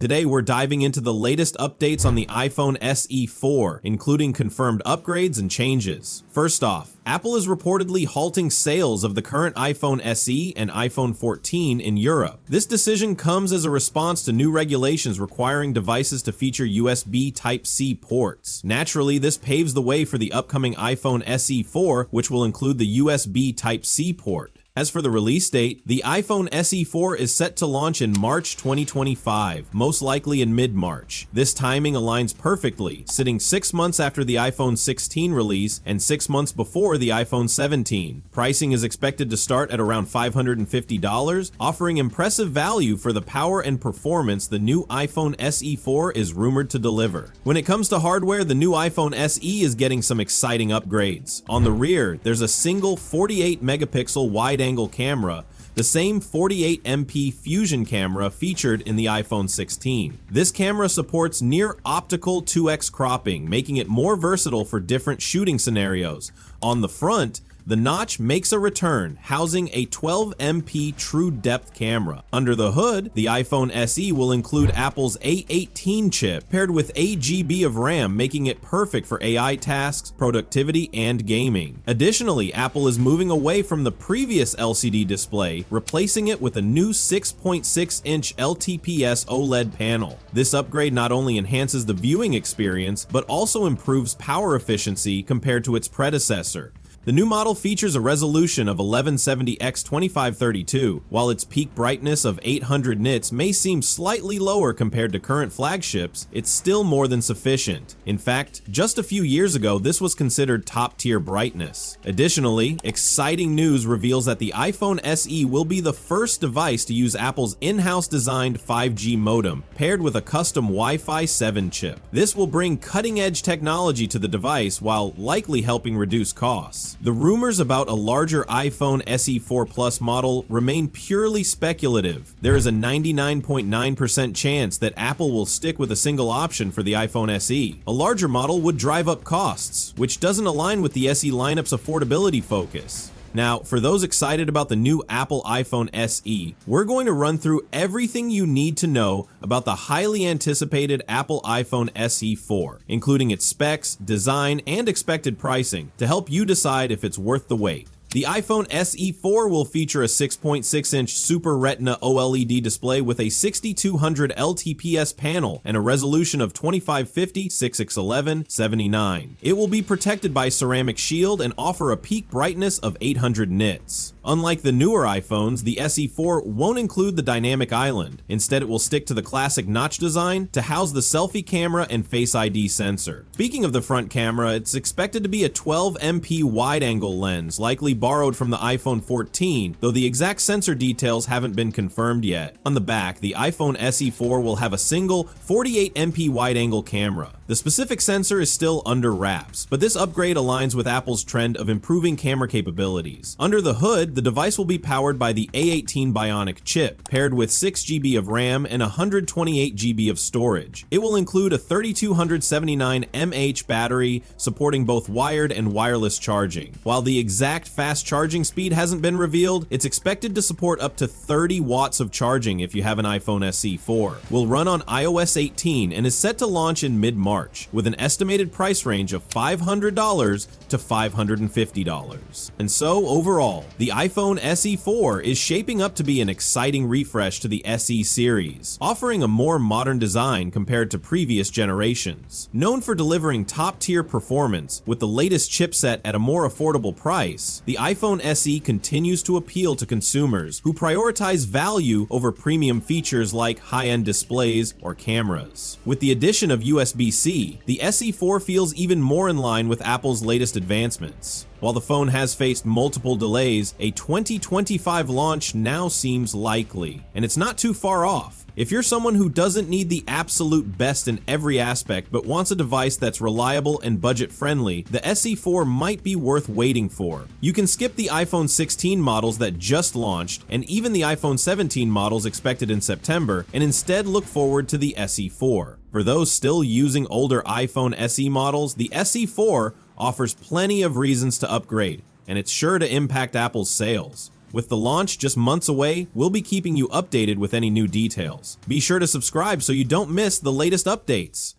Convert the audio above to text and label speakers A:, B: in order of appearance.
A: Today, we're diving into the latest updates on the iPhone SE 4, including confirmed upgrades and changes. First off, Apple is reportedly halting sales of the current iPhone SE and iPhone 14 in Europe. This decision comes as a response to new regulations requiring devices to feature USB Type-C ports. Naturally, this paves the way for the upcoming iPhone SE 4, which will include the USB Type-C port. As for the release date, the iPhone SE 4 is set to launch in March 2025, most likely in mid-March. This timing aligns perfectly, sitting 6 months after the iPhone 16 release and 6 months before the iPhone 17. Pricing is expected to start at around $550, offering impressive value for the power and performance the new iPhone SE 4 is rumored to deliver. When it comes to hardware, the new iPhone SE is getting some exciting upgrades. On the rear, there's a single 48-megapixel wide-angle camera, the same 48MP Fusion camera featured in the iPhone 16. This camera supports near optical 2x cropping, making it more versatile for different shooting scenarios. On the front, the notch makes a return, housing a 12MP true depth camera. Under the hood, the iPhone SE will include Apple's A18 chip, paired with 8GB of RAM, making it perfect for AI tasks, productivity, and gaming. Additionally, Apple is moving away from the previous LCD display, replacing it with a new 6.6-inch LTPS OLED panel. This upgrade not only enhances the viewing experience, but also improves power efficiency compared to its predecessor. The new model features a resolution of 1170x2532. While its peak brightness of 800 nits may seem slightly lower compared to current flagships, it's still more than sufficient. In fact, just a few years ago, this was considered top-tier brightness. Additionally, exciting news reveals that the iPhone SE will be the first device to use Apple's in-house designed 5G modem, paired with a custom Wi-Fi 7 chip. This will bring cutting-edge technology to the device while likely helping reduce costs. The rumors about a larger iPhone SE 4 Plus model remain purely speculative. There is a 99.9% chance that Apple will stick with a single option for the iPhone SE. A larger model would drive up costs, which doesn't align with the SE lineup's affordability focus. Now, for those excited about the new Apple iPhone SE, we're going to run through everything you need to know about the highly anticipated Apple iPhone SE 4, including its specs, design, and expected pricing, to help you decide if it's worth the wait. The iPhone SE 4 will feature a 6.6-inch Super Retina OLED display with a 6200 LTPS panel and a resolution of 2550x6x1179. It will be protected by ceramic shield and offer a peak brightness of 800 nits. Unlike the newer iPhones, the SE 4 won't include the dynamic island. Instead, it will stick to the classic notch design to house the selfie camera and Face ID sensor. Speaking of the front camera, it's expected to be a 12MP wide-angle lens, likely borrowed from the iPhone 14, though the exact sensor details haven't been confirmed yet. On the back, the iPhone SE 4 will have a single 48MP wide-angle camera. The specific sensor is still under wraps, but this upgrade aligns with Apple's trend of improving camera capabilities. Under the hood, the device will be powered by the A18 Bionic chip, paired with 6GB of RAM and 128GB of storage. It will include a 3279 mAh battery, supporting both wired and wireless charging. While the exact fast charging speed hasn't been revealed, it's expected to support up to 30 watts of charging if you have an iPhone SE 4. Will run on iOS 18 and is set to launch in mid-March, with an estimated price range of $500 to $550. And so, overall, the iPhone SE 4 is shaping up to be an exciting refresh to the SE series, offering a more modern design compared to previous generations. Known for delivering top-tier performance with the latest chipset at a more affordable price, the iPhone SE continues to appeal to consumers who prioritize value over premium features like high-end displays or cameras. With the addition of USB-C, the SE 4 feels even more in line with Apple's latest advancements. While the phone has faced multiple delays, a 2025 launch now seems likely, and it's not too far off. If you're someone who doesn't need the absolute best in every aspect but wants a device that's reliable and budget-friendly, the SE 4 might be worth waiting for. You can skip the iPhone 16 models that just launched, and even the iPhone 17 models expected in September, and instead look forward to the SE 4. For those still using older iPhone SE models, the SE 4 offers plenty of reasons to upgrade, and it's sure to impact Apple's sales. With the launch just months away, we'll be keeping you updated with any new details. Be sure to subscribe so you don't miss the latest updates.